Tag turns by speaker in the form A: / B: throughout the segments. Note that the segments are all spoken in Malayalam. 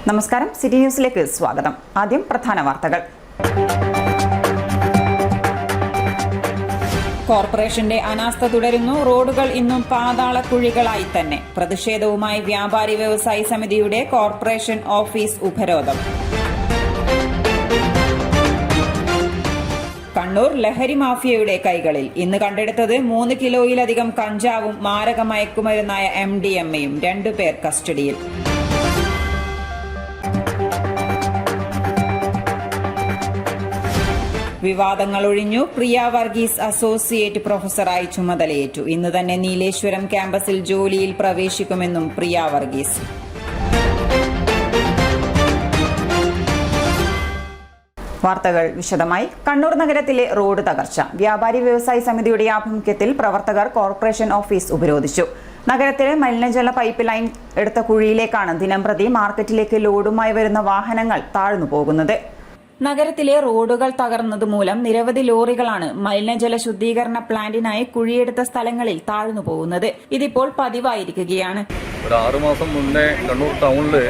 A: നമസ്കാരം, സിറ്റി ന്യൂസിലേക്ക് സ്വാഗതം. ആദ്യം പ്രധാന വാർത്തകൾ. കോർപ്പറേഷന്റെ അനാസ്ഥ തുടരുന്നു. റോഡുകൾ ഇന്നും പാതാളക്കുഴികളായി തന്നെ. പ്രതിഷേധവുമായി വ്യാപാരി വ്യവസായി സമിതിയുടെ കോർപ്പറേഷൻ ഓഫീസ് ഉപരോധം. കണ്ണൂർ ലഹരി മാഫിയയുടെ കൈകളിൽ. ഇന്ന് കണ്ടെടുത്തത് 3 കിലോയിലധികം കഞ്ചാവും മാരക മയക്കുമരുന്നായ MDMA-യും. 2 പേർ കസ്റ്റഡിയിൽ. വിവാദങ്ങൾ ഒഴിഞ്ഞു. പ്രിയ വർഗീസ് അസോസിയേറ്റ് പ്രൊഫസറായി ചുമതലയേറ്റു. ഇന്ന് തന്നെ നീലേശ്വരം ക്യാമ്പസിൽ ജോലിയിൽ പ്രവേശിക്കുമെന്നും പ്രിയ വർഗീസ്. വാർത്തകൾ വിശദമായി. കണ്ണൂർ നഗരത്തിലെ റോഡ് തകർച്ച. വ്യാപാരി വ്യവസായി സമിതിയുടെ ആഭിമുഖ്യത്തിൽ പ്രവർത്തകർ കോർപ്പറേഷൻ ഓഫീസ് ഉപരോധിച്ചു. നഗരത്തിലെ മലിനജല പൈപ്പ് ലൈൻ എടുത്ത കുഴിയിലേക്കാണ് ദിനംപ്രതി മാർക്കറ്റിലേക്ക് ലോഡുമായി വരുന്ന വാഹനങ്ങൾ താഴ്ന്നു പോകുന്നത്. നഗരത്തിലെ റോഡുകൾ തകർന്നതുമൂലം നിരവധി ലോറികളാണ് മലിനജല ശുദ്ധീകരണ പ്ലാന്റിനായി കുഴിയെടുത്ത സ്ഥലങ്ങളിൽ താഴ്ന്നു പോകുന്നത്. ഇതിപ്പോൾ പതിവായിരിക്കുകയാണ്.
B: ഒരു 6 മാസം മുന്നേ കണ്ണൂർ ടൗണില്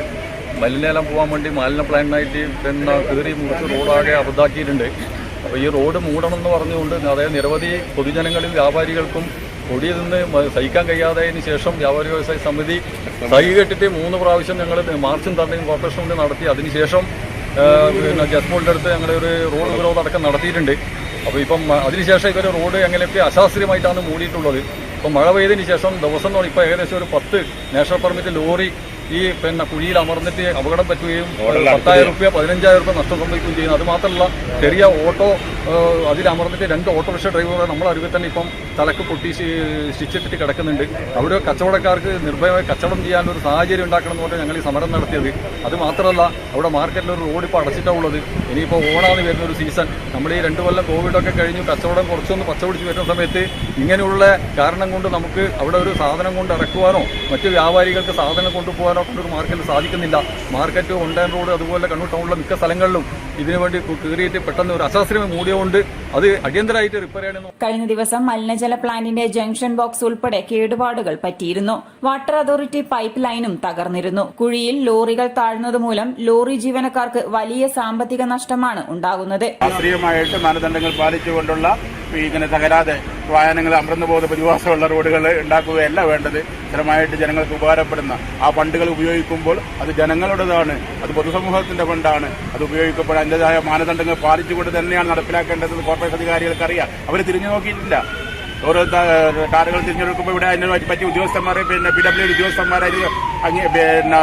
B: മലിനജലം പോകാൻ വേണ്ടി മാലിന്യ പ്ലാന്റിനായിട്ട് കീറി മുറിച്ച് റോഡാകെ അബദ്ധാക്കിയിട്ടുണ്ട്. അപ്പോൾ ഈ റോഡ് മൂടണമെന്ന് പറഞ്ഞുകൊണ്ട് അതായത് നിരവധി പൊതുജനങ്ങളിൽ വ്യാപാരികൾക്കും കൊടിയിൽ നിന്ന് സഹിക്കാൻ കഴിയാത്തതിന് ശേഷം വ്യാപാരി വ്യവസായ സമിതി സഹി കെട്ടിട്ട് 3 പ്രാവശ്യം ഞങ്ങൾ മാർച്ചും തന്നെയും കോർപ്പറേഷൻ കൊണ്ട് നടത്തി. അതിനുശേഷം ജസ്മോളിൻ്റെ അടുത്ത് ഞങ്ങളൊരു റോഡ് ഉപരോധം അടക്കം നടത്തിയിട്ടുണ്ട്. അപ്പോൾ ഇപ്പം അതിനുശേഷം ഇവർ റോഡ് എങ്ങനെയൊക്കെ അശാസ്ത്രീയമായിട്ടാണ് മൂടിയിട്ടുള്ളത്. ഇപ്പം മഴ പെയ്തതിന് ശേഷം ദിവസം ഇപ്പോൾ ഏകദേശം ഒരു 10 നാഷണൽ പെർമിറ്റ് ലോറി ഈ കുഴിയിൽ അമർന്നിട്ട് അപകടം പറ്റുകയും 10,000 രൂപ 15,000 രൂപ നഷ്ടം സംഭവിക്കുകയും ചെയ്യുന്നു. അതുമാത്രമല്ല ചെറിയ ഓട്ടോ അതിൽ അമർന്നിട്ട് 2 ഓട്ടോറിക്ഷ ഡ്രൈവറെ നമ്മളെ അറിവിൽ തന്നെ ഇപ്പം തലക്ക് പൊട്ടി സ്റ്റിച്ചിട്ടിട്ട് കിടക്കുന്നുണ്ട്. അവിടെ കച്ചവടക്കാർക്ക് നിർഭയമായി കച്ചവടം ചെയ്യാനൊരു സാഹചര്യം ഉണ്ടാക്കണം എന്ന് പറഞ്ഞാൽ ഞങ്ങൾ ഈ സമരം നടത്തിയത്. അത് മാത്രമല്ല അവിടെ മാർക്കറ്റിൽ ഒരു റോഡ് ഇപ്പോൾ അടച്ചിട്ടാണ് ഉള്ളത്. ഇനിയിപ്പോൾ ഓണാന്ന് വരുന്ന ഒരു സീസൺ. നമ്മൾ ഈ 2 കൊല്ലം കോവിഡൊക്കെ കഴിഞ്ഞു കച്ചവടം കുറച്ചൊന്ന് പച്ചപിടിച്ച് വരുന്ന സമയത്ത് ഇങ്ങനെയുള്ള കാരണം കൊണ്ട് നമുക്ക് അവിടെ ഒരു സാധനം കൊണ്ട് ഇറക്കുവാനോ മറ്റു വ്യാപാരികൾക്ക് സാധനം കൊണ്ടുപോകാനോ കണ്ണൂർ മാർക്കറ്റിൽ സാധിക്കുന്നില്ല. മാർക്കറ്റ് ഒണ്ടൻ റോഡ് അതുപോലെ കണ്ണൂർ ടൗണിലെ മിക്ക സ്ഥലങ്ങളിലും ഇതിനുവേണ്ടി കീറിയിട്ട് പെട്ടെന്ന് ഒരു അശാസ്ത്രീയം മൂടിയുകൊണ്ട് അത് അടിയന്തരമായിട്ട് റിപ്പയർ ചെയ്യണം.
A: കഴിഞ്ഞ ദിവസം മലിനജല പ്ലാന്റിന്റെ ജംഗ്ഷൻ ബോക്സ് ഉൾപ്പെടെ കേടുപാടുകൾ പറ്റിയിരുന്നു. വാട്ടർ അതോറിറ്റി പൈപ്പ് ലൈനും തകർന്നിരുന്നു. കുഴിയിൽ ലോറികൾ താഴ്ന്നതുമൂലം ലോറി ജീവനക്കാർക്ക് വലിയ സാമ്പത്തിക നഷ്ടമാണ് ഉണ്ടാകുന്നത്.
C: ശാസ്ത്രീയമായിട്ട് മാനദണ്ഡങ്ങൾ പാലിച്ചുകൊണ്ടുള്ള ഇങ്ങനെ തകരാതെ വാഹനങ്ങൾ അമർന്നു പോകുന്ന പ്രതിവാസമുള്ള റോഡുകൾ ഉണ്ടാക്കുകയല്ല വേണ്ടത്. സ്ഥിരമായിട്ട് ജനങ്ങൾക്ക് ഉപകാരപ്പെടുന്ന ആ ഫണ്ടുകൾ ഉപയോഗിക്കുമ്പോൾ അത് ജനങ്ങളുടേതാണ്, അത് പൊതുസമൂഹത്തിന്റെ ഫണ്ടാണ്. അത് ഉപയോഗിക്കപ്പെടാൻ അതിൻ്റെതായ മാനദണ്ഡങ്ങൾ പാലിച്ചുകൊണ്ട് തന്നെയാണ് നടപ്പിലാക്കേണ്ടത്. കോർപ്പറേഷൻ അധികാരികൾക്ക് അറിയാം. അവർ തിരിഞ്ഞു നോക്കിയിട്ടില്ല. ഓരോ കാറുകൾ തിരഞ്ഞെടുക്കുമ്പോൾ ഇവിടെ അതിനെ പറ്റിയ ഉദ്യോഗസ്ഥന്മാരെ PWD ഉദ്യോഗസ്ഥന്മാരെ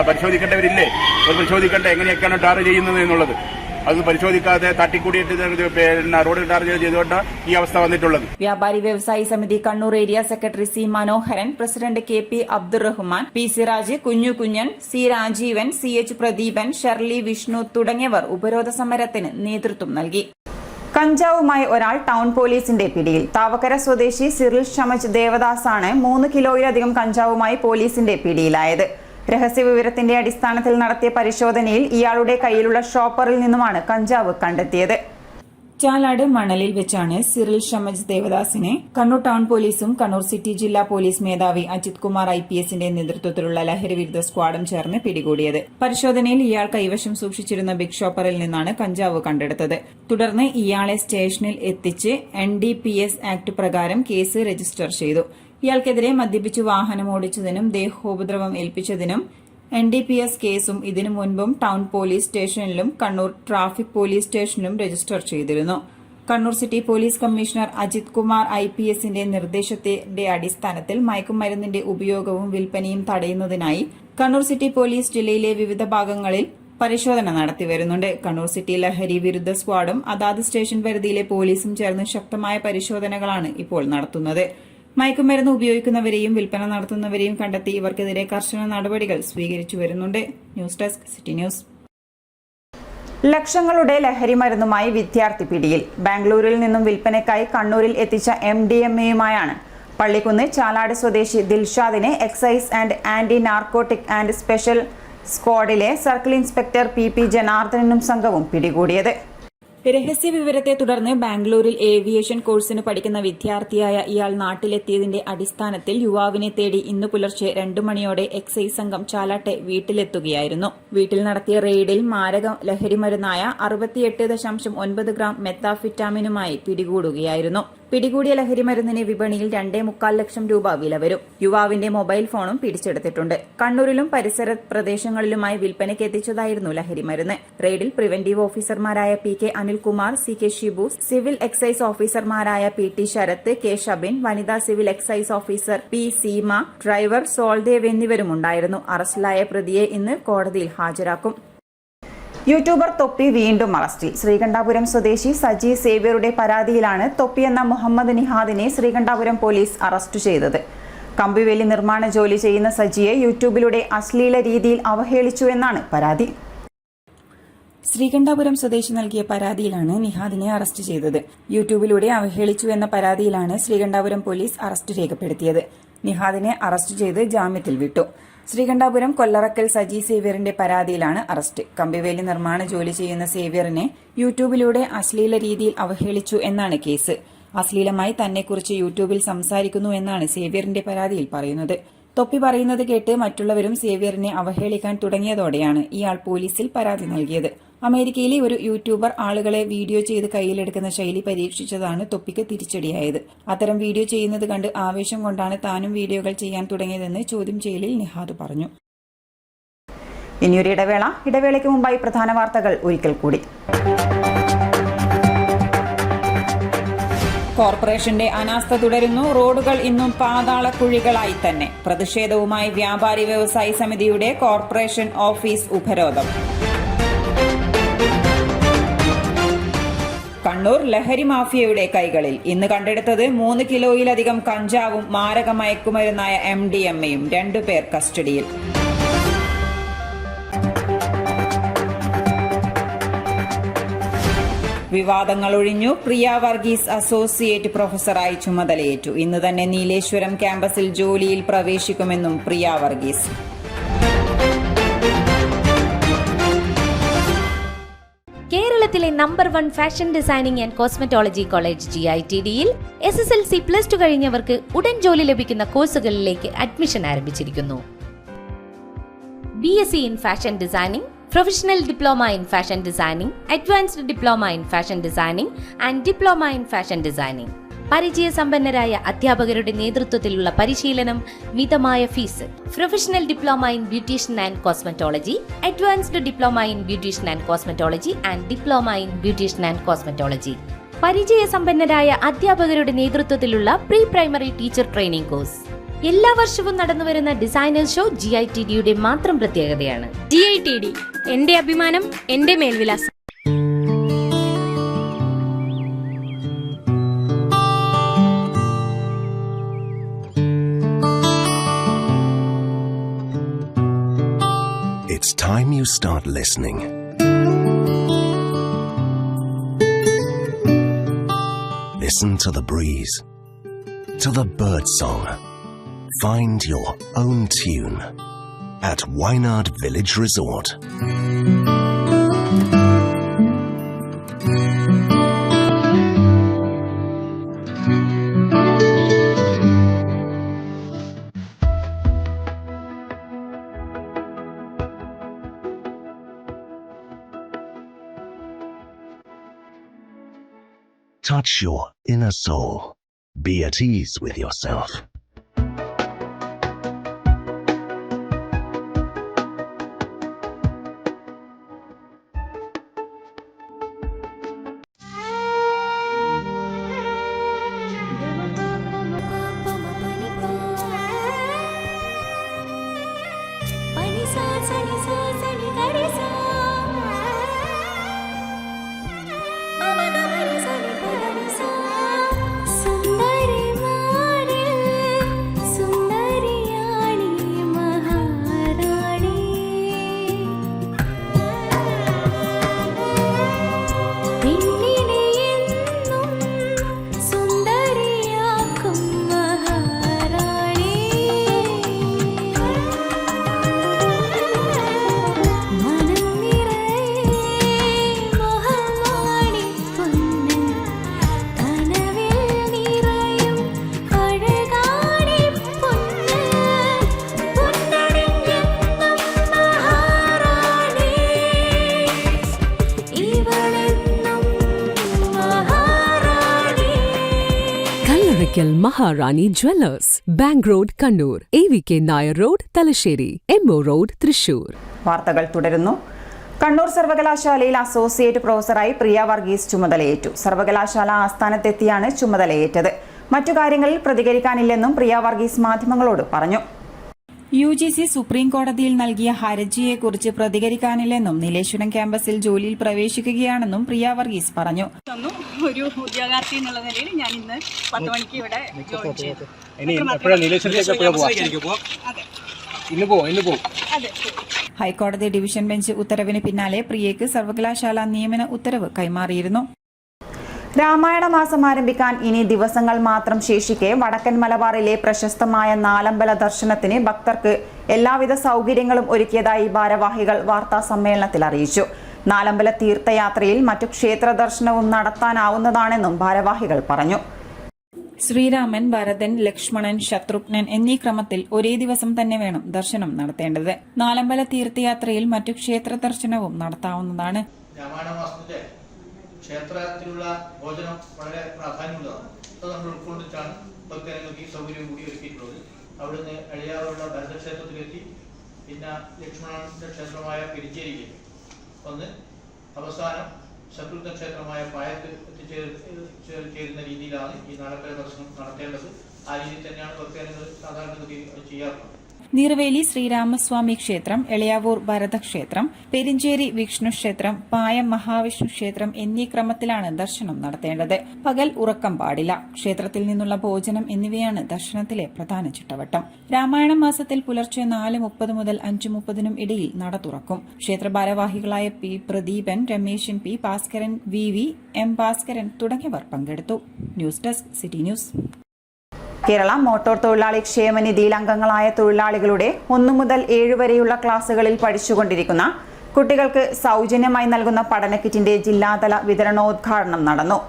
C: പരിശോധിക്കേണ്ടവരില്ലേ? അത് പരിശോധിക്കേണ്ട എങ്ങനെയൊക്കെയാണ് ടാർ ചെയ്യുന്നത് എന്നുള്ളത്. അത് പരിശോധിക്കാതെ തട്ടിക്കൂടിയിട്ട് റോഡ് ടാർ ചെയ്തുകൊണ്ട് ഈ അവസ്ഥ വന്നിട്ടുള്ളത്.
A: വ്യാപാരി വ്യവസായി സമിതി Kannur area secretary C Manoharan, president KP Abdurahman, P Siraj, Kunjan, C Rajeevan, CH Pradeepan, Shirley Vishnu തുടങ്ങിയവർ ഉപരോധ സമരത്തിന് നേതൃത്വം നൽകി. കഞ്ചാവുമായി ഒരാൾ ടൗൺ പോലീസിന്റെ പിടിയിൽ. താവക്കര സ്വദേശി സിറിൽ ഷമജ് ദേവദാസാണ് 3 കിലോയിലധികം കഞ്ചാവുമായി പോലീസിന്റെ പിടിയിലായത്. രഹസ്യവിവരത്തിന്റെ അടിസ്ഥാനത്തിൽ നടത്തിയ പരിശോധനയിൽ ഇയാളുടെ കയ്യിലുള്ള ഷോപ്പറിൽ നിന്നുമാണ് കഞ്ചാവ് കണ്ടെത്തിയത്. ചാലാട് മണലിൽ വെച്ചാണ് സിറിൽ ഷമജ് ദേവദാസിനെ കണ്ണൂർ ടൗൺ പോലീസും കണ്ണൂർ സിറ്റി ജില്ലാ പോലീസ് മേധാവി അജിത് കുമാർ IPSന്റെ നേതൃത്വത്തിലുള്ള ലഹരിവിരുദ്ധ സ്ക്വാഡും ചേർന്ന് പിടികൂടിയത്. പരിശോധനയിൽ ഇയാൾ കൈവശം സൂക്ഷിച്ചിരുന്ന ബിഗ് ഷോപ്പറിൽ നിന്നാണ് കഞ്ചാവ് കണ്ടെടുത്തത്. തുടർന്ന് ഇയാളെ സ്റ്റേഷനിൽ എത്തിച്ച് NDPS ആക്ട് പ്രകാരം കേസ് രജിസ്റ്റർ ചെയ്തു. ഇയാൾക്കെതിരെ മദ്യപിച്ച് വാഹനം ഓടിച്ചതിനും ദേഹോപദ്രവം ഏൽപ്പിച്ചതിനും NDPS കേസും ഇതിനു മുൻപും ടൗൺ പോലീസ് സ്റ്റേഷനിലും കണ്ണൂർ ട്രാഫിക് പോലീസ് സ്റ്റേഷനിലും രജിസ്റ്റർ ചെയ്തിരുന്നു. Kannur city police commissioner Ajith Kumar IPSന്റെ നിർദ്ദേശത്തിന്റെ അടിസ്ഥാനത്തിൽ മയക്കുമരുന്നിന്റെ ഉപയോഗവും വിൽപ്പനയും തടയുന്നതിനായി കണ്ണൂർ സിറ്റി പോലീസ് ജില്ലയിലെ വിവിധ ഭാഗങ്ങളിൽ പരിശോധന നടത്തിവരുന്നുണ്ട്. കണ്ണൂർ സിറ്റി ലഹരി വിരുദ്ധ സ്ക്വാഡും അതാത് സ്റ്റേഷൻ പരിധിയിലെ പോലീസും ചേർന്ന് ശക്തമായ പരിശോധനകളാണ് ഇപ്പോൾ നടത്തുന്നത്. മയക്കുമരുന്ന് ഉപയോഗിക്കുന്നവരെയും വിൽപ്പന നടത്തുന്നവരെയും കണ്ടെത്തി ഇവർക്കെതിരെ കർശന നടപടികൾ സ്വീകരിച്ചു വരുന്നുണ്ട്. News desk, city news. ലക്ഷങ്ങളുടെ ലഹരി മരുന്നുമായി വിദ്യാർത്ഥി പിടിയിൽ. ബാംഗ്ലൂരിൽ നിന്നും വിൽപ്പനയ്ക്കായി കണ്ണൂരിൽ എത്തിച്ച MDMA-യുമായാണ് പള്ളിക്കുന്ന് ചാലാട് സ്വദേശി ദിൽഷാദിനെ excise and anti narcotic and special സ്ക്വാഡിലെ സർക്കിൾ ഇൻസ്പെക്ടർ PP ജനാർദ്ദനനും സംഘവും പിടികൂടിയത്. രഹസ്യവിവരത്തെ തുടർന്ന് ബാംഗ്ലൂരിൽ ഏവിയേഷൻ കോഴ്സിന് പഠിക്കുന്ന വിദ്യാർത്ഥിയായ ഇയാൾ നാട്ടിലെത്തിയതിന്റെ അടിസ്ഥാനത്തിൽ യുവാവിനെ തേടി ഇന്നു പുലർച്ചെ 2 മണിയോടെ എക്സൈസ് സംഘം ചാലാട്ടെ വീട്ടിലെത്തുകയായിരുന്നു. വീട്ടിൽ നടത്തിയ റെയ്ഡിൽ മാരക ലഹരിമരുന്നായ 68.9 ഗ്രാം മെത്താഫിറ്റാമിനുമായി പിടികൂടുകയായിരുന്നു. പിടികൂടിയ ലഹരിമരുന്നിന് വിപണിയിൽ 2.25 ലക്ഷം രൂപ വില വരും. യുവാവിന്റെ മൊബൈൽ ഫോണും പിടിച്ചെടുത്തിട്ടുണ്ട്. കണ്ണൂരിലും പരിസര പ്രദേശങ്ങളിലുമായി വിൽപ്പനയ്ക്ക് എത്തിച്ചതായിരുന്നു ലഹരിമരുന്ന്. റെയ്ഡിൽ പ്രിവന്റീവ് ഓഫീസർമാരായ PK. Anilkumar, CK. Shibu, civil excise ഓഫീസർമാരായ പി.ടി. ശരത്ത്, കെ. ഷബിൻ, വനിതാ civil excise officer P. Seema, driver Soldev എന്നിവരുമുണ്ടായിരുന്നു. അറസ്റ്റിലായ പ്രതിയെ ഇന്ന് കോടതിയിൽ ഹാജരാക്കും. യൂട്യൂബർ തൊപ്പി വീണ്ടും അറസ്റ്റിൽ. ശ്രീകണ്ഠാപുരം സ്വദേശി സജി സേവ്യറുടെ പരാതിയിലാണ് തൊപ്പി എന്ന മുഹമ്മദ് നിഹാദിനെ ശ്രീകണ്ഠാപുരം പോലീസ് അറസ്റ്റ് ചെയ്തത്. കമ്പിവേലി നിർമ്മാണ ജോലി ചെയ്യുന്ന സജിയെ യൂട്യൂബിലൂടെ അശ്ലീല രീതിയിൽ അവഹേളിച്ചുവെന്നാണ് പരാതി. ശ്രീകണ്ഠാപുരം സ്വദേശി നൽകിയ പരാതിയിലാണ് നിഹാദിനെ അറസ്റ്റ് ചെയ്തത്. യൂട്യൂബിലൂടെ അവഹേളിച്ചു എന്ന പരാതിയിലാണ് ശ്രീകണ്ഠാപുരം പോലീസ് അറസ്റ്റ് രേഖപ്പെടുത്തിയത്. നിഹാദിനെ അറസ്റ്റ് ചെയ്ത് ജാമ്യത്തിൽ വിട്ടു. ശ്രീകണ്ഠാപുരം കൊല്ലറക്കൽ സജി സേവ്യറിന്റെ പരാതിയിലാണ് അറസ്റ്റ്. കമ്പിവേലി നിർമ്മാണ ജോലി ചെയ്യുന്ന സേവ്യറിനെ യൂട്യൂബിലൂടെ അശ്ലീല രീതിയിൽ അവഹേളിച്ചു എന്നാണ് കേസ്. അശ്ലീലമായി തന്നെക്കുറിച്ച് യൂട്യൂബിൽ സംസാരിക്കുന്നു എന്നാണ് സേവ്യറിന്റെ പരാതിയിൽ പറയുന്നത്. തൊപ്പി പറയുന്നത് കേട്ട് മറ്റുള്ളവരും സേവ്യറിനെ അവഹേളിക്കാൻ തുടങ്ങിയതോടെയാണ് ഇയാൾ പോലീസിൽ പരാതി നൽകിയത്. അമേരിക്കയിലെ ഒരു യൂട്യൂബർ ആളുകളെ വീഡിയോ ചെയ്ത് കയ്യിലെടുക്കുന്ന ശൈലി പരീക്ഷിച്ചതാണ് തൊപ്പിക്ക് തിരിച്ചടിയായത്. അത്തരം വീഡിയോ ചെയ്യുന്നത് കണ്ട് ആവേശം കൊണ്ടാണ് താനും വീഡിയോകൾ ചെയ്യാൻ തുടങ്ങിയതെന്ന് ചോദ്യം ചെയ്യലിൽ നിഹാദ് പറഞ്ഞു. ഇനിയൊരു ഇടവേളയ്ക്ക് മുമ്പായി പ്രധാന വാർത്തകൾ ഒരിക്കൽ കൂടി. കോർപ്പറേഷന്റെ അനാസ്ഥ തുടരുന്നു. റോഡുകൾ ഇന്നും പാതാളക്കുഴികളായി തന്നെ. പ്രതിഷേധവുമായി വ്യാപാരി വ്യവസായി സമിതിയുടെ കോർപ്പറേഷൻ ഓഫീസ് ഉപരോധം. കണ്ണൂർ ലഹരി മാഫിയയുടെ കൈകളിൽ. ഇന്ന് കണ്ടെടുത്തത് 3 കിലോയിലധികം കഞ്ചാവും മാരക മയക്കുമരുന്നായ MDMA-യും. 2 പേർ കസ്റ്റഡിയിൽ. വിവാദങ്ങൾ ഒഴിഞ്ഞു. പ്രിയ വർഗീസ് അസോസിയേറ്റ് പ്രൊഫസറായി ചുമതലയേറ്റു. ഇന്ന് തന്നെ നീലേശ്വരം ക്യാമ്പസിൽ ജോലിയിൽ പ്രവേശിക്കുമെന്നും പ്രിയ വർഗീസ്.
D: കേരളത്തിലെ number 1 fashion designing and cosmetology college GITD-യിൽ SSLC+2 കഴിഞ്ഞവർക്ക് ഉടൻ ജോലി ലഭിക്കുന്ന കോഴ്സുകളിലേക്ക് അഡ്മിഷൻ ആരംഭിച്ചിരിക്കുന്നു. BSc in Fashion Designing, Professional Diploma in Fashion Designing, Advanced Diploma in Fashion Designing and Diploma in Fashion Designing. പരിചയസമ്പന്നരായ അധ്യാപകരുടെ നേതൃത്വത്തിലുള്ള പരിശീലനം, മിതമായ fees. Professional diploma in beautician and cosmetology, advanced diploma in beautician and cosmetology and diploma in beautician and cosmetology. പരിചയസമ്പന്നരായ അധ്യാപകരുടെ നേതൃത്വത്തിലുള്ള pre primary teacher training course. എല്ലാ വർഷവും നടന്നുവരുന്ന ഡിസൈനർ ഷോ GITD-യുടെ മാത്രം പ്രത്യേകതയാണ്.
E: GITD, എന്റെ അഭിമാനം, എന്റെ മേൽവിലാസം.
F: It's time you start listening. Listen to the breeze, to the bird song. Find your own tune at Wynard Village Resort. Touch your inner soul. Be at ease with yourself.
G: സുന്ദരി മാറിൽ Karaikal Maharani Jewellers, Bank Road, Kannur, AVK Nair Road, Talasheri, MO Road, Thrissur.
A: വാർത്തകൾ തുടരുന്നു. കണ്ണൂർ സർവകലാശാലയിൽ അസോസിയേറ്റ് പ്രൊഫസറായി പ്രിയ വർഗീസ് ചുമതലയേറ്റു. സർവകലാശാല ആസ്ഥാനത്തെത്തിയാണ് ചുമതലയേറ്റത്. മറ്റു കാര്യങ്ങളിൽ പ്രതികരിക്കാനില്ലെന്നും പ്രിയ വർഗീസ് മാധ്യമങ്ങളോട് പറഞ്ഞു. UGC സുപ്രീം കോടതിയിൽ നൽകിയ ഹർജിയെക്കുറിച്ച് പ്രതികരിക്കാനില്ലെന്നും നീലേശ്വരം ക്യാമ്പസിൽ ജോലിയിൽ പ്രവേശിക്കുകയാണെന്നും പ്രിയ വർഗീസ് പറഞ്ഞു.
H: ഒരു ഉദ്യോഗാർത്ഥി എന്നുള്ള നിലയിൽ ഞാൻ ഇന്ന് 10 മണിക്ക് ഇവിടെ ജോയിൻ ചെയ്തു.
A: ഹൈക്കോടതി ഡിവിഷൻ ബെഞ്ച് ഉത്തരവിന് പിന്നാലെ പ്രിയയ്ക്ക് സർവകലാശാല നിയമന ഉത്തരവ് കൈമാറിയിരുന്നു. രാമായണ മാസം ആരംഭിക്കാൻ ഇനി ദിവസങ്ങൾ മാത്രം ശേഷിക്കെ വടക്കൻ മലബാറിലെ പ്രശസ്തമായ നാലമ്പല ദർശനത്തിന് ഭക്തർക്ക് എല്ലാവിധ സൗകര്യങ്ങളും ഒരുക്കിയതായി ഭാരവാഹികൾ വാർത്താ സമ്മേളനത്തിൽ അറിയിച്ചു. നാലമ്പല തീർത്ഥയാത്രയിൽ മറ്റു ക്ഷേത്ര ദർശനവും നടത്താനാവുന്നതാണെന്നും ഭാരവാഹികൾ പറഞ്ഞു. ശ്രീരാമൻ, ഭരതൻ, ലക്ഷ്മണൻ, ശത്രുഘ്നൻ എന്നീ ക്രമത്തിൽ ഒരേ ദിവസം തന്നെ വേണം ദർശനം നടത്തേണ്ടത്. നാലമ്പല തീർത്ഥയാത്രയിൽ മറ്റു ക്ഷേത്ര ദർശനവും നടത്താവുന്നതാണ്.
I: ക്ഷേത്രത്തിലുള്ള ഭോജനം വളരെ പ്രാധാന്യമുള്ളതാണ്. അത് നമ്മൾ ഉൾക്കൊണ്ടിട്ടാണ് ഭക്തജനങ്ങൾക്ക് ഈ സൗകര്യം കൂടി ഒരുക്കിയിട്ടുള്ളത്. അവിടുന്ന് എളിയാറുള്ള ഭരതക്ഷേത്രത്തിലെത്തി പിന്നെ ലക്ഷ്മണന്റെ ക്ഷേത്രമായ പെരിഞ്ചേരിയിലേക്ക് വന്ന് അവസാനം ശത്രുഘ്ന ക്ഷേത്രമായ പായത്ത് എത്തിച്ചേരുന്ന രീതിയിലാണ് ഈ നാലമ്പല ദർശനം നടത്തേണ്ടത്. ആ രീതിയിൽ തന്നെയാണ് ഭക്തജനങ്ങൾ സാധാരണഗതിയിൽ ചെയ്യാറുള്ളത്.
A: നീർവേലി ശ്രീരാമസ്വാമി ക്ഷേത്രം, എളയാവൂർ ഭരതക്ഷേത്രം, പെരിഞ്ചേരി വിഷ്ണു ക്ഷേത്രം, പായം മഹാവിഷ്ണു ക്ഷേത്രം എന്നീ ക്രമത്തിലാണ് ദർശനം നടത്തേണ്ടത്. പകൽ ഉറക്കം പാടില്ല. ക്ഷേത്രത്തിൽ നിന്നുള്ള ഭോജനം എന്നിവയാണ് ദർശനത്തിലെ പ്രധാന ചിട്ടവട്ടം. രാമായണ മാസത്തിൽ പുലർച്ചെ 4:30 മുതൽ 5:30 ഇടയിൽ നട തുറക്കും. ക്ഷേത്ര ഭാരവാഹികളായ P. Pradeepan, Rameshan P. Bhaskaran, VV, M. Bhaskaran തുടങ്ങിയവർ പങ്കെടുത്തു. News desk city news. Kerala motor തൊഴിലാളി ക്ഷേമനിധിയിൽ അംഗങ്ങളായ തൊഴിലാളികളുടെ 1 മുതൽ 7 വരെയുള്ള ക്ലാസുകളിൽ പഠിച്ചുകൊണ്ടിരിക്കുന്ന കുട്ടികൾക്ക് സൗജന്യമായി നൽകുന്ന പഠനക്കിറ്റിന്റെ ജില്ലാതല വിതരണോദ്ഘാടനം നടന്നു.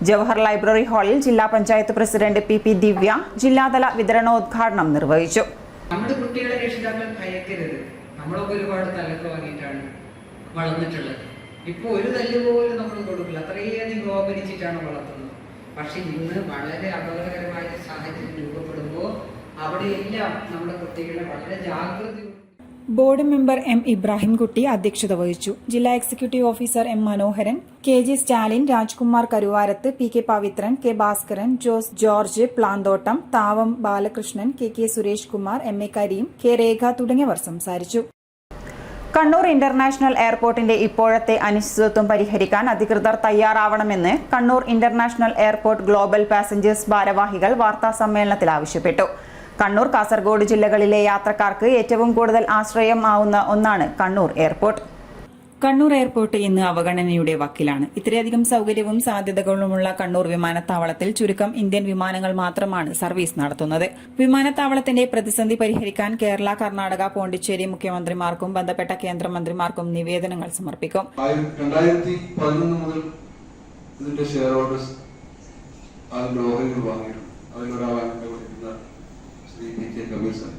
A: ജവഹർ ലൈബ്രറി ഹാളിൽ ജില്ലാ പഞ്ചായത്ത് പ്രസിഡന്റ് PP ദിവ്യ ജില്ലാതല വിതരണോദ്ഘാടനം നിർവഹിച്ചു.
J: നമ്മുടെ കുട്ടികളെ രക്ഷിതാക്കൾ ഭയക്കരുത്. നമ്മളൊക്കെ ഒരുപാട് തലക്ക് വാങ്ങിയിട്ടാണ് വളർന്നിട്ടുള്ളത്. ഇപ്പോൾ ഒരു തല്ല് പോലും നമ്മൾ കൊടുക്കില്ല. അത്രയധികം ഗോപരിച്ചിട്ടാണ് വളർത്തുന്നത്. പക്ഷെ ഇന്ന് വളരെ അപകടകരമായ സാഹചര്യം രൂപപ്പെടുമ്പോൾ അവിടെയെല്ലാം നമ്മുടെ കുട്ടികളെ വളരെ ജാഗ്രത.
A: Board member M. ഇബ്രാഹിംകുട്ടി അധ്യക്ഷത വഹിച്ചു. ജില്ലാ executive officer M. Manoharan, KG Stalin, Rajkumar Karuvarath, PK Pavithran, K. Bhaskaran, Jose George Plathottam, Thavam Balakrishnan, KK Suresh Kumar, MA Kareem, K. Rekha തുടങ്ങിയവർ സംസാരിച്ചു. കണ്ണൂർ ഇന്റർനാഷണൽ എയർപോർട്ടിന്റെ ഇപ്പോഴത്തെ അനിശ്ചിതത്വം പരിഹരിക്കാൻ അധികൃതർ തയ്യാറാവണമെന്ന് Kannur international airport global passengers ഭാരവാഹികൾ വാർത്താ സമ്മേളനത്തിൽ ആവശ്യപ്പെട്ടു. കണ്ണൂർ, കാസർഗോഡ് ജില്ലകളിലെ യാത്രക്കാർക്ക് ഏറ്റവും കൂടുതൽ ആശ്രയം ആവുന്ന ഒന്നാണ് കണ്ണൂർ എയർപോർട്ട്. കണ്ണൂർ എയർപോർട്ട് ഇന്ന് അവഗണനയുടെ വക്കിലാണ്. ഇത്രയധികം സൗകര്യവും സാധ്യതകളുമുള്ള കണ്ണൂർ വിമാനത്താവളത്തിൽ ചുരുക്കം ഇന്ത്യൻ വിമാനങ്ങൾ മാത്രമാണ് സർവീസ് നടത്തുന്നത്. വിമാനത്താവളത്തിന്റെ പ്രതിസന്ധി പരിഹരിക്കാൻ കേരള, കർണാടക, പോണ്ടിച്ചേരി മുഖ്യമന്ത്രിമാർക്കും ബന്ധപ്പെട്ട കേന്ദ്രമന്ത്രിമാർക്കും നിവേദനങ്ങൾ സമർപ്പിക്കും.
K: 2011 മുതൽ ഇതിന്റെ ഷെയർ ഹോൾഡേഴ്സ് അതിന്റെ ഓഹരികൾ വാങ്ങിയിട്ടുണ്ട്. അതിലൊരാളാണ് ശ്രീ PK കബീർ സാർ.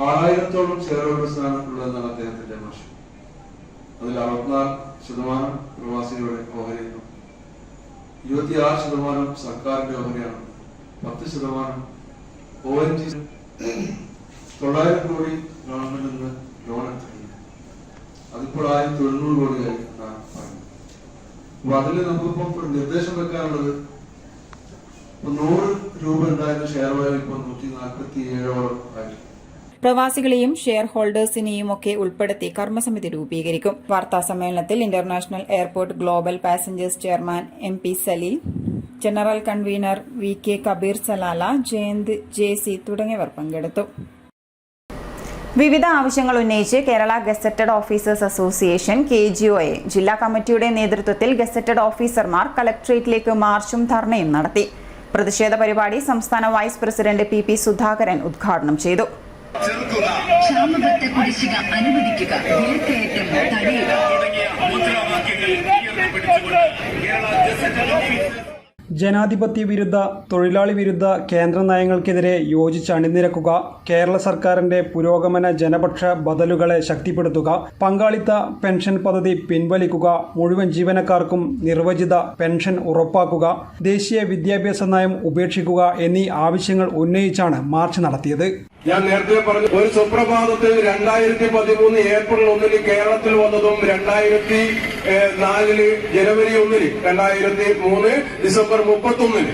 K: 6000-ഓളം ഷെയർ ഹോൾഡേഴ്സാണ് ഉള്ളതെന്നാണ് അദ്ദേഹത്തിന്റെ ഭാഷ. അതിൽ 64% പ്രവാസികളുടെ ഓഹരിയാണ്, 26% സർക്കാരിന്റെ ഓഹരിയാണ്, 10% ONGC. 900 കോടി ഗവൺമെന്റിൽ നിന്ന് ലോൺ എടുത്തിട്ടുണ്ട്. അതിപ്പോൾ 1900 കോടിയായി എന്നാണ് പറയുന്നത്. അപ്പൊ അതിൽ നമുക്കിപ്പം ഒരു നിർദ്ദേശം വെക്കാനുള്ളത്, 100 രൂപ ഉണ്ടായിരുന്ന ഷെയർ വാല്യൂ ഇപ്പോൾ 147 ആയി.
A: പ്രവാസികളെയും ഷെയർ ഹോൾഡേഴ്സിനെയും ഒക്കെ ഉൾപ്പെടുത്തി കർമ്മസമിതി രൂപീകരിക്കും. വാർത്താ സമ്മേളനത്തിൽ international airport global passengers chairman MP Saleel, general convener VK Kabeer Salalah, Jayanth JC തുടങ്ങിയവർ പങ്കെടുത്തു. വിവിധ ആവശ്യങ്ങൾ ഉന്നയിച്ച് Kerala gazetted officers association KGOA ജില്ലാ കമ്മിറ്റിയുടെ നേതൃത്വത്തിൽ ഗസറ്റഡ് ഓഫീസർമാർ കലക്ടറേറ്റിലേക്ക് മാർച്ചും ധർണയും നടത്തി. പ്രതിഷേധ പരിപാടി സംസ്ഥാന വൈസ് പ്രസിഡന്റ് PP സുധാകരൻ ഉദ്ഘാടനം ചെയ്തു.
L: ക്ഷാമബത്ത കുടിശ്ശിക അനുവദിക്കുക, വിലക്കയറ്റം തടയുക.
M: ജനാധിപത്യ വിരുദ്ധ തൊഴിലാളി വിരുദ്ധ കേന്ദ്ര നയങ്ങൾക്കെതിരെ യോജിച്ച് അണിനിരക്കുക, കേരള സർക്കാരിന്റെ പുരോഗമന ജനപക്ഷ ബദലുകളെ ശക്തിപ്പെടുത്തുക, പങ്കാളിത്ത പെൻഷൻ പദ്ധതി പിൻവലിക്കുക, മുഴുവൻ ജീവനക്കാർക്കും നിർവചിത പെൻഷൻ ഉറപ്പാക്കുക, ദേശീയ വിദ്യാഭ്യാസ നയം ഉപേക്ഷിക്കുക എന്നീ ആവശ്യങ്ങൾ ഉന്നയിച്ചാണ് മാർച്ച് നടത്തിയത്.
K: ഞാൻ നേരത്തെ പറഞ്ഞു, ഒരു സുപ്രഭാതത്തിൽ 2013 ഏപ്രിൽ 1 കേരളത്തിൽ വന്നതും 2004 ജനുവരി 1, 2003 ഡിസംബർ 31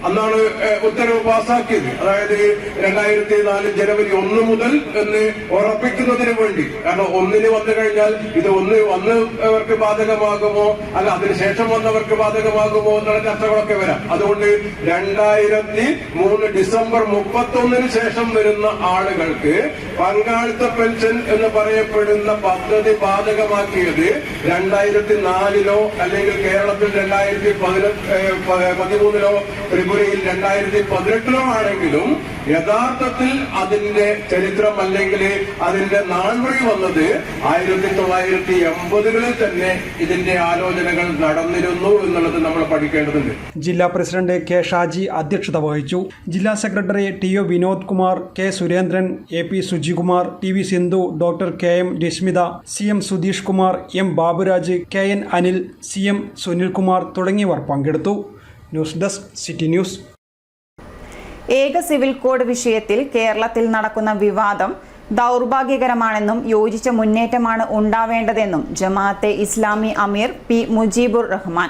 K: അന്നാണ് ഉത്തരവ് പാസാക്കിയത്. അതായത് 2004 ജനുവരി 1 മുതൽ എന്ന് ഉറപ്പിക്കുന്നതിന് വേണ്ടി. കാരണം 1 വന്നു കഴിഞ്ഞാൽ ഇത് വന്നവർക്ക് ബാധകമാകുമോ അല്ല അതിനുശേഷം വന്നവർക്ക് ബാധകമാകുമോ എന്നുള്ള ചർച്ചകളൊക്കെ വരാം. അതുകൊണ്ട് 2003 ഡിസംബർ 31 ശേഷം വരുന്ന ആളുകൾക്ക് പങ്കാളിത്ത പെൻഷൻ എന്ന് പറയപ്പെടുന്ന പദ്ധതി ബാധകമാക്കിയത് 2004 അല്ലെങ്കിൽ കേരളത്തിൽ 2013 ഫെബ്രുവരിയിൽ 2018 ആണെങ്കിലും യഥാർത്ഥത്തിൽ അതിന്റെ ചരിത്രം അല്ലെങ്കിൽ അതിന്റെ നാൾവഴി വന്നത് 1980കളിൽ തന്നെ ഇതിന്റെ ആലോചനകൾ നടന്നിരുന്നു എന്നുള്ളത് നമ്മൾ പഠിക്കേണ്ടതുണ്ട്.
M: ജില്ലാ പ്രസിഡന്റ് കെ ഷാജി അധ്യക്ഷത വഹിച്ചു. ജില്ലാ secretary TO. Vinod Kumar, K Surendran, AP. Sujikumar, TV. Sindhu, doctor KM. Rashmitha, CM. Sudheesh Kumar, M. Baburaj, KN. Anil, CM. Sunilkumar തുടങ്ങിയവർ പങ്കെടുത്തു. News desk city news.
A: ഏക സിവിൽ കോഡ് വിഷയത്തിൽ കേരളത്തിൽ നടക്കുന്ന വിവാദം ദൗർഭാഗ്യകരമാണെന്നും യോജിച്ച മുന്നേറ്റമാണ് ഉണ്ടാവേണ്ടതെന്നും ജമാഅത്തെ ഇസ്ലാമി അമീർ പി. മുജീബുർ റഹ്മാൻ.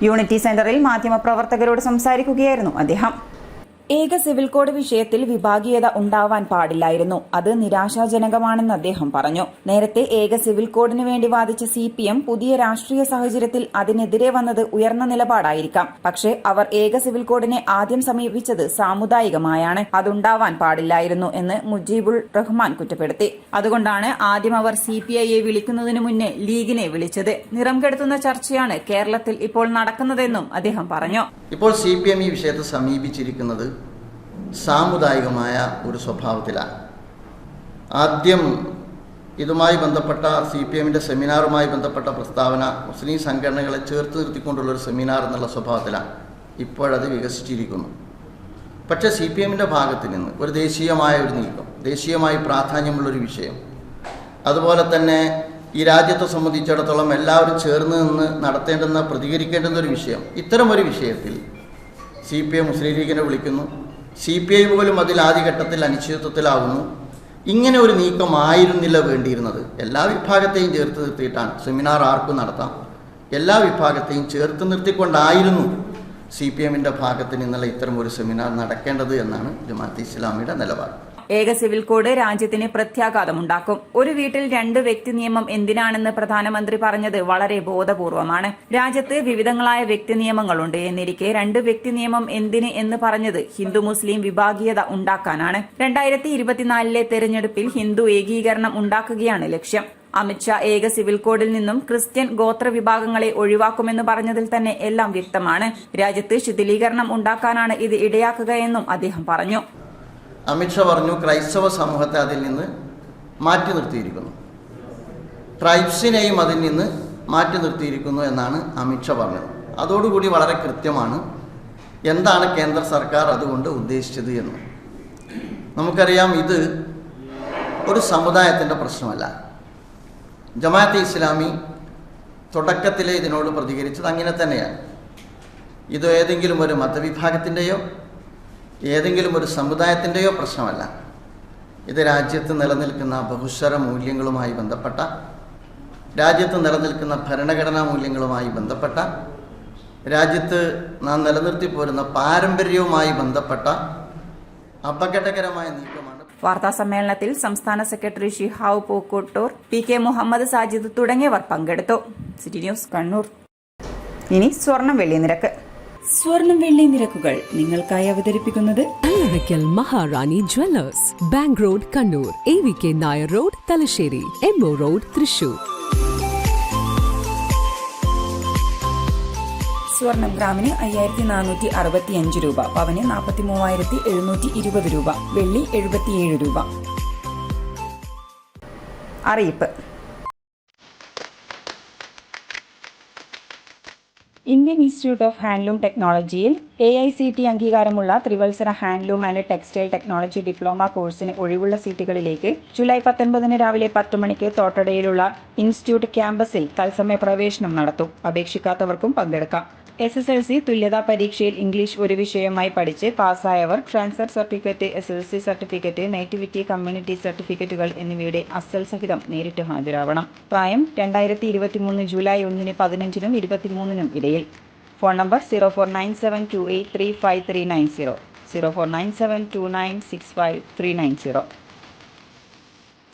A: യൂണിറ്റി സെന്ററിൽ മാധ്യമപ്രവർത്തകരോട് സംസാരിക്കുകയായിരുന്നു അദ്ദേഹം. ഏക സിവിൽ കോഡ് വിഷയത്തിൽ വിഭാഗീയത ഉണ്ടാവാൻ പാടില്ലായിരുന്നു. അത് നിരാശാജനകമാണെന്ന് അദ്ദേഹം പറഞ്ഞു. നേരത്തെ ഏക സിവിൽ കോഡിന് വേണ്ടി വാദിച്ച CPM പുതിയ രാഷ്ട്രീയ സാഹചര്യത്തിൽ അതിനെതിരെ വന്നത് ഉയർന്ന നിലപാടായിരിക്കാം. പക്ഷേ അവർ ഏക സിവിൽ കോഡിനെ ആദ്യം സമീപിച്ചത് സാമുദായികമായാണ്. അതുണ്ടാവാൻ പാടില്ലായിരുന്നു എന്ന് മുജീബുൾ റഹ്മാൻ കുറ്റപ്പെടുത്തി. അതുകൊണ്ടാണ് ആദ്യം അവർ CPIയെ വിളിക്കുന്നതിന് മുന്നേ ലീഗിനെ വിളിച്ചത്. നിറം കെടുത്തുന്ന ചർച്ചയാണ് കേരളത്തിൽ ഇപ്പോൾ നടക്കുന്നതെന്നും അദ്ദേഹം പറഞ്ഞു.
N: ഇപ്പോൾ CPM ഈ വിഷയത്തെ സമീപിച്ചിരിക്കുന്നത് സാമുദായികമായ ഒരു സ്വഭാവത്തിലാണ്. ആദ്യം ഇതുമായി ബന്ധപ്പെട്ട CPMന്റെ സെമിനാറുമായി ബന്ധപ്പെട്ട പ്രസ്താവന മുസ്ലിം സംഘടനകളെ ചേർത്ത് നിർത്തിക്കൊണ്ടുള്ളൊരു സെമിനാർ എന്നുള്ള സ്വഭാവത്തിലാണ്. ഇപ്പോഴത് വികസിച്ചിരിക്കുന്നു. പക്ഷേ CPMന്റെ ഭാഗത്ത് നിന്ന് ഒരു ദേശീയമായ ഒരു നീക്കം, ദേശീയമായി പ്രാധാന്യമുള്ളൊരു വിഷയം, അതുപോലെ തന്നെ ഈ രാജ്യത്തെ സംബന്ധിച്ചിടത്തോളം എല്ലാവരും ചേർന്ന് നിന്ന് നടത്തേണ്ടുന്ന പ്രതികരിക്കേണ്ടുന്ന ഒരു വിഷയം, ഇത്തരം ഒരു വിഷയത്തിൽ CPM മുസ്ലിം ലീഗിനെ വിളിക്കുന്നു. CPI പോലും അതിൽ ആദ്യഘട്ടത്തിൽ അനിശ്ചിതത്വത്തിലാവുന്നു. ഇങ്ങനെ ഒരു നീക്കമായിരുന്നില്ല വേണ്ടിയിരുന്നത്. എല്ലാ വിഭാഗത്തെയും ചേർത്ത് നിർത്തിയിട്ടാണ് സെമിനാർ ആർക്കും നടത്താം. എല്ലാ വിഭാഗത്തെയും ചേർത്ത് നിർത്തിക്കൊണ്ടായിരുന്നു CPMന്റെ ഭാഗത്ത് നിന്നുള്ള ഇത്തരം ഒരു സെമിനാർ നടക്കേണ്ടത് എന്നാണ് ജമാഅത്തെ ഇസ്ലാമിയുടെ നിലപാട്.
A: ഏക സിവിൽ കോഡ് രാജ്യത്തിന് പ്രത്യാഘാതമുണ്ടാക്കും. ഒരു വീട്ടിൽ 2 വ്യക്തി നിയമം എന്തിനാണെന്ന് പ്രധാനമന്ത്രി പറഞ്ഞത് വളരെ ബോധപൂർവമാണ്. രാജ്യത്ത് വിവിധങ്ങളായ വ്യക്തി നിയമങ്ങളുണ്ട് എന്നിരിക്കെ 2 വ്യക്തി നിയമം എന്തിന് എന്ന് പറഞ്ഞത് ഹിന്ദു മുസ്ലിം വിഭാഗീയത ഉണ്ടാക്കാനാണ്. 2024 തെരഞ്ഞെടുപ്പിൽ ഹിന്ദു ഏകീകരണം ഉണ്ടാക്കുകയാണ് ലക്ഷ്യം. അമിത്ഷാ ഏക സിവിൽ കോഡിൽ നിന്നും ക്രിസ്ത്യൻ ഗോത്ര വിഭാഗങ്ങളെ ഒഴിവാക്കുമെന്ന് പറഞ്ഞതിൽ തന്നെ എല്ലാം വ്യക്തമാണ്. രാജ്യത്ത് ശിഥിലീകരണം ഉണ്ടാക്കാനാണ് ഇത് ഇടയാക്കുകയെന്നും അദ്ദേഹം പറഞ്ഞു.
N: അമിത്ഷാ പറഞ്ഞു ക്രൈസ്തവ സമൂഹത്തെ അതിൽ നിന്ന് മാറ്റി നിർത്തിയിരിക്കുന്നു, ട്രൈബ്സിനെയും അതിൽ നിന്ന് മാറ്റി നിർത്തിയിരിക്കുന്നു എന്നാണ് അമിത്ഷാ പറഞ്ഞത്. അതോടുകൂടി വളരെ കൃത്യമാണ് എന്താണ് കേന്ദ്ര സർക്കാർ അതുകൊണ്ട് ഉദ്ദേശിച്ചത് എന്ന്. നമുക്കറിയാം, ഇത് ഒരു സമുദായത്തിൻ്റെ പ്രശ്നമല്ല. ജമാഅത്തെ ഇസ്ലാമി തുടക്കത്തിലെ ഇതിനോട് പ്രതികരിച്ചത് അങ്ങനെ തന്നെയാണ്. ഇത് ഏതെങ്കിലും ഒരു മതവിഭാഗത്തിൻ്റെയോ ഏതെങ്കിലും ഒരു സമുദായത്തിൻ്റെയോ പ്രശ്നമല്ല. ഇത് രാജ്യത്ത് നിലനിൽക്കുന്ന ബഹുസ്വര മൂല്യങ്ങളുമായി ബന്ധപ്പെട്ട, രാജ്യത്ത് നിലനിൽക്കുന്ന ഭരണഘടനാ മൂല്യങ്ങളുമായി ബന്ധപ്പെട്ട, രാജ്യത്ത് നാം നിലനിർത്തി പോരുന്ന പാരമ്പര്യവുമായി ബന്ധപ്പെട്ട അപകടകരമായ നീക്കമാണ്.
A: വാർത്താ സമ്മേളനത്തിൽ സംസ്ഥാന സെക്രട്ടറി ഷിഹാബ് പൂക്കോട്ടൂർ, PK മുഹമ്മദ് സാജിദ് തുടങ്ങിയവർ പങ്കെടുത്തു. City news Kannur. ഇനി സ്വർണം വെള്ളി നിരക്ക്. സ്വർണം വെള്ളി നിരക്കുകൾ നിങ്ങൾക്കായി അവതരിപ്പിക്കുന്നത്
G: Allarakkal Maharani jewellers, bank road Kannur, AVK Nair road Thalassery, MO road Thrissur.
A: സ്വർണം ഗ്രാമിന് 5465 രൂപ, പവന് 43,720 രൂപ, വെള്ളി 77 രൂപ. അറിയിപ്പ്. ഇന്ത്യൻ ഇൻസ്റ്റിറ്റ്യൂട്ട് ഓഫ് ഹാൻഡ്ലൂം ടെക്നോളജിയിൽ AICT അംഗീകാരമുള്ള ത്രിവത്സര handloom and textile technology diploma കോഴ്സിന് ഒഴിവുള്ള സീറ്റുകളിലേക്ക് ജൂലൈ 19 രാവിലെ 10 മണിക്ക് തോട്ടടയിലുള്ള ഇൻസ്റ്റിറ്റ്യൂട്ട് ക്യാമ്പസിൽ തത്സമയ പ്രവേശനം നടത്തും. അപേക്ഷിക്കാത്തവർക്കും പങ്കെടുക്കാം. SSLC തുല്യതാ പരീക്ഷയിൽ ഇംഗ്ലീഷ് ഒരു വിഷയമായി പഠിച്ച് പാസ്സായവർ transfer certificate, SSLC certificate, nativity community സർട്ടിഫിക്കറ്റുകൾ എന്നിവയുടെ അസൽ സഹിതം നേരിട്ട് ഹാജരാവണം. പ്രായം 2023 ജൂലൈ 1-ന് 15-നും 23-നും ഇടയിൽ. Phone number 0497283539 0497296539.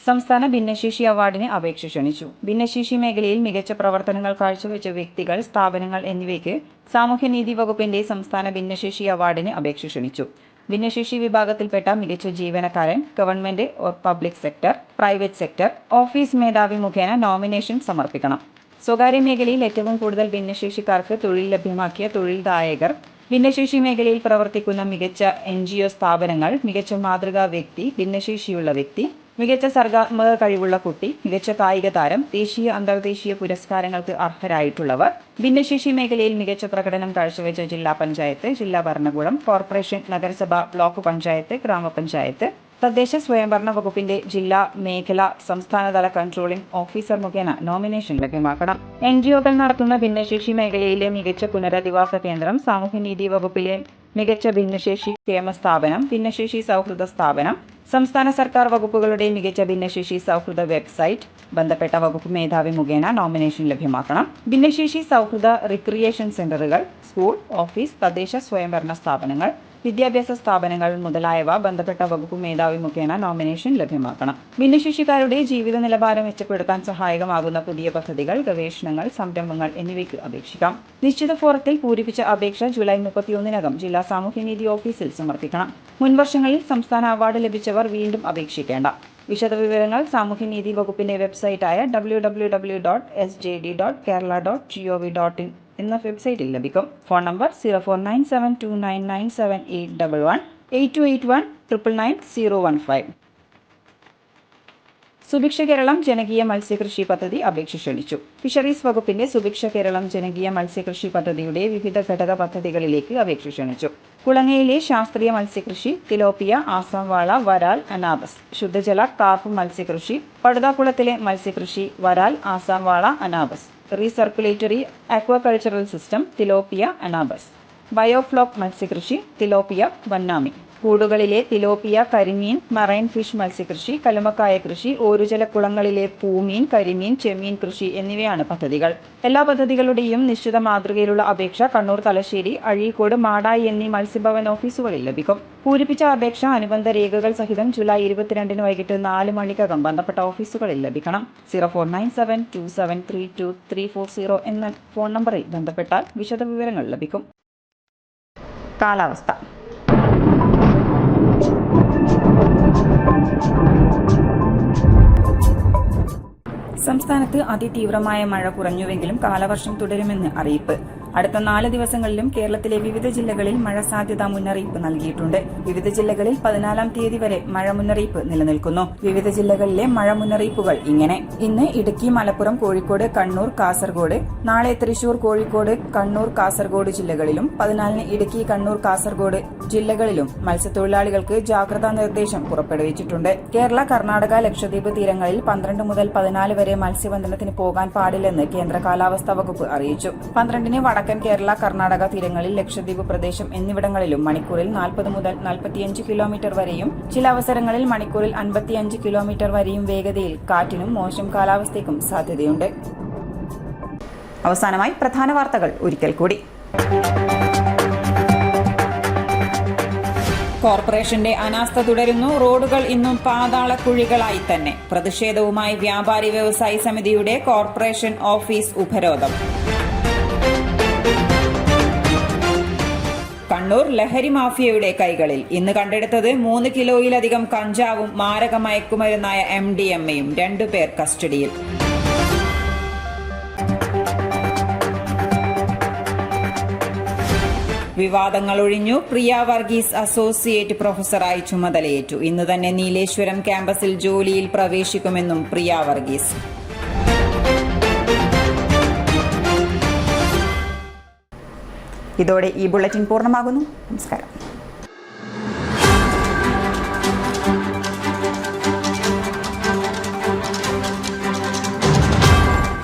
A: സംസ്ഥാന ഭിന്നശേഷി അവാർഡിന് അപേക്ഷ ക്ഷണിച്ചു. ഭിന്നശേഷി മേഖലയിൽ മികച്ച പ്രവർത്തനങ്ങൾ കാഴ്ചവെച്ച വ്യക്തികൾ, സ്ഥാപനങ്ങൾ എന്നിവയ്ക്ക് സാമൂഹ്യനീതി വകുപ്പിന്റെ സംസ്ഥാന ഭിന്നശേഷി അവാർഡിന് അപേക്ഷ ക്ഷണിച്ചു. ഭിന്നശേഷി വിഭാഗത്തിൽപ്പെട്ട മികച്ച ജീവനക്കാരൻ government or public sector, private sector, office മേധാവി മുഖേന നോമിനേഷൻ സമർപ്പിക്കണം. സ്വകാര്യ മേഖലയിൽ ഏറ്റവും കൂടുതൽ ഭിന്നശേഷിക്കാർക്ക് തൊഴിൽ ലഭ്യമാക്കിയ തൊഴിൽദായകർ, ഭിന്നശേഷി മേഖലയിൽ പ്രവർത്തിക്കുന്ന മികച്ച NGO സ്ഥാപനങ്ങൾ, മികച്ച മാതൃകാ വ്യക്തി, ഭിന്നശേഷിയുള്ള വ്യക്തി, മികച്ച സർഗാത്മക കഴിവുള്ള കുട്ടി, മികച്ച കായിക താരം, ദേശീയ അന്തർദേശീയ പുരസ്കാരങ്ങൾക്ക് അർഹരായിട്ടുള്ളവർ, ഭിന്നശേഷി മേഖലയിൽ മികച്ച പ്രകടനം കാഴ്ചവെച്ച ജില്ലാ പഞ്ചായത്ത്, ജില്ലാ ഭരണകൂടം, കോർപ്പറേഷൻ, നഗരസഭ, ബ്ലോക്ക് പഞ്ചായത്ത്, ഗ്രാമപഞ്ചായത്ത്, തദ്ദേശ സ്വയംഭരണ വകുപ്പിന്റെ ജില്ലാ, മേഖല, സംസ്ഥാനതല കൺട്രോളിംഗ് ഓഫീസർ മുഖേന നോമിനേഷൻ ലഭ്യമാക്കണം. NGOകൾ നടത്തുന്ന ഭിന്നശേഷി മേഖലയിലെ മികച്ച പുനരധിവാസ കേന്ദ്രം, സാമൂഹ്യനീതി വകുപ്പിലെ മികച്ച ഭിന്നശേഷി ക്ഷേമ സ്ഥാപനം, ഭിന്നശേഷി സൗഹൃദ സ്ഥാപനം, സംസ്ഥാന സർക്കാർ വകുപ്പുകളുടെ മികച്ച ഭിന്നശേഷി സൗഹൃദ വെബ്സൈറ്റ്, ബന്ധപ്പെട്ട വകുപ്പ് മേധാവി മുഖേന നോമിനേഷൻ ലഭ്യമാക്കണം. ഭിന്നശേഷി സൗഹൃദ റിക്രിയേഷൻ സെന്ററുകൾ, സ്കൂൾ, ഓഫീസ്, തദ്ദേശ സ്വയംഭരണ സ്ഥാപനങ്ങൾ, വിദ്യാഭ്യാസ സ്ഥാപനങ്ങൾ മുതലായവ ബന്ധപ്പെട്ട വകുപ്പ് മേധാവി മുഖേന നോമിനേഷൻ ലഭ്യമാക്കണം. ഭിന്നശേഷിക്കാരുടെ ജീവിത നിലവാരം മെച്ചപ്പെടുത്താൻ സഹായകമാകുന്ന പുതിയ പദ്ധതികൾ, ഗവേഷണങ്ങൾ, സംരംഭങ്ങൾ എന്നിവയ്ക്ക് അപേക്ഷിക്കാം. നിശ്ചിത ഫോറത്തിൽ പൂരിപ്പിച്ച അപേക്ഷ ജൂലൈ 31-നകം ജില്ലാ സാമൂഹ്യനീതി ഓഫീസിൽ സമർപ്പിക്കണം. മുൻവർഷങ്ങളിൽ സംസ്ഥാന അവാർഡ് ലഭിച്ചവർ വീണ്ടും അപേക്ഷിക്കേണ്ട. വിശദവിവരങ്ങൾ സാമൂഹ്യനീതി വകുപ്പിന്റെ വെബ്സൈറ്റായ www.sjd.kerala.gov.in എന്ന വെബ്സൈറ്റിൽ ലഭിക്കും. Phone number 0497299781 8281999015. സുഭിക്ഷ കേരളം ജനകീയ മത്സ്യകൃഷി പദ്ധതി അപേക്ഷ ക്ഷണിച്ചു. ഫിഷറീസ് വകുപ്പിന്റെ സുഭിക്ഷ കേരളം ജനകീയ മത്സ്യകൃഷി പദ്ധതിയുടെ വിവിധ ഘടക പദ്ധതികളിലേക്ക് അപേക്ഷ ക്ഷണിച്ചു. കുളങ്ങയിലെ ശാസ്ത്രീയ മത്സ്യകൃഷി, തിലോപ്പിയ, ആസാം വാള, വരാൽ, അനാബസ്. ശുദ്ധജല കാർപ്പ് മത്സ്യകൃഷി, പടുതാക്കുളത്തിലെ മത്സ്യകൃഷി, വരാൽ, ആസാം വാള, anabas. Recirculatory aquacultural system, tilapia, anabas. Biofloc മത്സ്യകൃഷി, തിലോപ്പിയ, വന്നാമി. കൂടുകളിലെ തിലോപ്പിയ, കരിമീൻ, മറൈൻ ഫിഷ് മത്സ്യകൃഷി, കലുമക്കായ കൃഷി, ഓരുജല കുളങ്ങളിലെ പൂമീൻ, കരിമീൻ, ചെമ്മീൻ കൃഷി എന്നിവയാണ് പദ്ധതികൾ. എല്ലാ പദ്ധതികളുടെയും നിശ്ചിത മാതൃകയിലുള്ള അപേക്ഷ കണ്ണൂർ, തലശ്ശേരി, അഴീക്കോട്, മാടായി എന്നീ മത്സ്യഭവൻ ഓഫീസുകളിൽ ലഭിക്കും. പൂരിപ്പിച്ച അപേക്ഷ അനുബന്ധ രേഖകൾ സഹിതം ജൂലൈ 22-ന് വൈകിട്ട് 4 മണിക്കകം ബന്ധപ്പെട്ട ഓഫീസുകളിൽ ലഭിക്കണം. 049727323340 എന്ന ഫോൺ നമ്പറിൽ ബന്ധപ്പെട്ടാൽ വിശദവിവരങ്ങൾ ലഭിക്കും. കാലാവസ്ഥ. സംസ്ഥാനത്ത് അതിതീവ്രമായ മഴ കുറഞ്ഞുവെങ്കിലും കാലവർഷം തുടരുമെന്ന് അറിയിപ്പ്. അടുത്ത 4 ദിവസങ്ങളിലും കേരളത്തിലെ വിവിധ ജില്ലകളിൽ മഴ സാധ്യതാ മുന്നറിയിപ്പ് നൽകിയിട്ടുണ്ട്. വിവിധ ജില്ലകളിൽ 14-ാം തീയതി വരെ മഴ മുന്നറിയിപ്പ് നിലനിൽക്കുന്നു. വിവിധ ജില്ലകളിലെ മഴ മുന്നറിയിപ്പുകൾ ഇങ്ങനെ: ഇന്ന് ഇടുക്കി, മലപ്പുറം, കോഴിക്കോട്, കണ്ണൂർ, കാസർഗോഡ്. നാളെ തൃശൂർ, കോഴിക്കോട്, കണ്ണൂർ, കാസർഗോഡ് ജില്ലകളിലും 14-ന് ഇടുക്കി, കണ്ണൂർ, കാസർഗോഡ് ജില്ലകളിലും മത്സ്യത്തൊഴിലാളികൾക്ക് ജാഗ്രതാ നിർദ്ദേശം പുറപ്പെടുവിച്ചിട്ടുണ്ട്. കേരള, കർണാടക, ലക്ഷദ്വീപ് തീരങ്ങളിൽ 12 മുതൽ 14 വരെ മത്സ്യബന്ധനത്തിന് പോകാൻ പാടില്ലെന്ന് കേന്ദ്ര കാലാവസ്ഥാ വകുപ്പ് അറിയിച്ചു. 12-ന് വടക്കൻ കേരള, കർണാടക തീരങ്ങളിൽ, ലക്ഷദ്വീപ് പ്രദേശം എന്നിവിടങ്ങളിലും മണിക്കൂറിൽ 40 മുതൽ 45 കിലോമീറ്റർ വരെയും ചില അവസരങ്ങളിൽ മണിക്കൂറിൽ 55 കിലോമീറ്റർ വരെയും വേഗതയിൽ കാറ്റിനും മോശം കാലാവസ്ഥയ്ക്കും സാധ്യതയുണ്ട്. അവസാനമായി പ്രധാന വാർത്തകൾ ഒരിക്കൽ കൂടി. കോർപ്പറേഷന്റെ അനാസ്ഥ തുടരുന്നു. റോഡുകൾ ഇന്നും പാതാളക്കുഴികളായി തന്നെ. പ്രതിഷേധവുമായി വ്യാപാരി വ്യവസായി സമിതിയുടെ കോർപ്പറേഷൻ ഓഫീസ് ഉപരോധം. കണ്ണൂർ ലഹരി മാഫിയയുടെ കൈകളിൽ. ഇന്ന് കണ്ടെടുത്തത് 3 കിലോയിലധികം കഞ്ചാവും മാരക മയക്കുമരുന്നായ MDMA-യും. 2 പേർ കസ്റ്റഡിയിൽ. വിവാദങ്ങൾ ഒഴിഞ്ഞു. പ്രിയ വർഗീസ് അസോസിയേറ്റ് പ്രൊഫസറായി ചുമതലയേറ്റു. ഇന്ന് തന്നെ നീലേശ്വരം ക്യാമ്പസിൽ ജോലിയിൽ പ്രവേശിക്കുമെന്നും പ്രിയ വർഗീസ്. ഇതോടെ ഈ ബുള്ളറ്റിൻ പൂർണ്ണമാകുന്നു. നമസ്കാരം.